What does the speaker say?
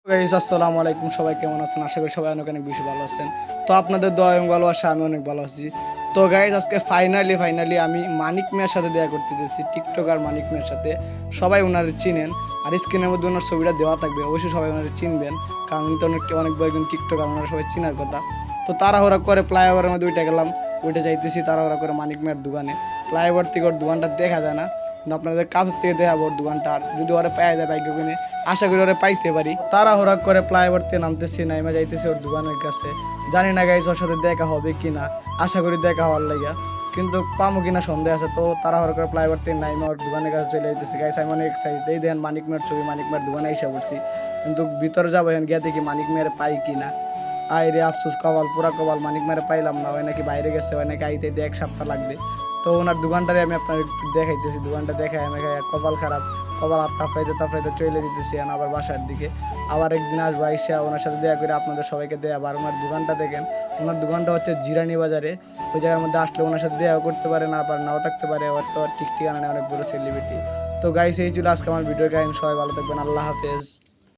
Guys আসসালামু আলাইকুম, সবাই কেমন আছেন? আশা করি সবাই অনেক অনেক বেশি ভালো আছেন। তো আপনাদের দোয়া এবং ভালোবাসা আমি অনেক ভালো আছি। তো গাইস আজকে ফাইনালি আমি মানিক মিয়ার সাথে দেখা করতে দিয়েছি, টিকটকার মানিক মিয়ার সাথে। সবাই ওনারে চিনেন, আর স্ক্রিনের মধ্যে ওনার ছবিটা দেওয়া থাকবে, অবশ্যই সবাই ওনারে চিনবেন, কারণ উনি তো অনেক বড় একজন টিকটকার, ওনারা সবাই চিনার কথা। তো তাড়াহুড়া করে ফ্লাইওভারের মধ্যে উঠে গেলাম, উঠে যাইতেছি তাড়াহুড়া করে মানিক মিয়ার দোকানে। ফ্লাইওভার থেকে ওর দোকানটা দেখা যায় না, কিন্তু আপনাদের কাছের থেকে দেখাবো ওর দোকানটা। আর যদি ওরা পাওয়া যায় বাইক কিনে, আশা করি ওরা পাইতে পারি। তাড়াহুড়া করে ফ্লাইওভার থেকে নামতেছি, নাইমা যাইতেছি ওর দোকানের কাছে। জানি না গাইস ওর সাথে দেখা হবে কিনা, আশা করি দেখা হওয়ার লাগিয়া, কিন্তু পামো কিনা সন্দেহ আছে। তো তাড়াহুড়া করে ফ্লাইওভার থেকে নাইমা ওর দোকানের কাছে চলে যাইতেছি। গাইস আমি অনেক এক্সাইটেড, এই দেখেন মানিক মিয়ার ছবি, মানিক মিয়ার দোকানে এসে পড়ছি, কিন্তু ভিতরে যাবো এখন গিয়ে দেখি মানিক মিয়ার পাই কিনা। আয় রে আফসোস, কপাল পুরা কপাল, মানিক মেরে পাইলাম না। ওই নাকি বাইরে গেছে, ওই নাকি আইতে এক সপ্তাহ লাগবে। তো ওনার দোকানটারে আমি আপনার দেখাইতেছি, দোকানটা দেখাই আমি কপাল খারাপ, কপাল হাত তাফাইতে চলে দিতেছি আবার বাসার দিকে। আবার একদিন আসবো, আইসা ওনার সাথে দেখা করে আপনাদের সবাইকে দেয়া। আবার ওনার দোকানটা দেখেন, ওনার দোকানটা হচ্ছে জিরানি বাজারে। ওই জায়গার মধ্যে আসলে ওনার সাথে দেখা করতে পারে, না আবার নাও থাকতে পারে, ওর তো ঠিক ঠিকানা নেই, অনেক বড় সেলিব্রিটি। তো গাইস এই ছিল আজকে আমার ভিডিও কাহিনী। সবাই ভালো থাকবেন, আল্লাহ হাফেজ।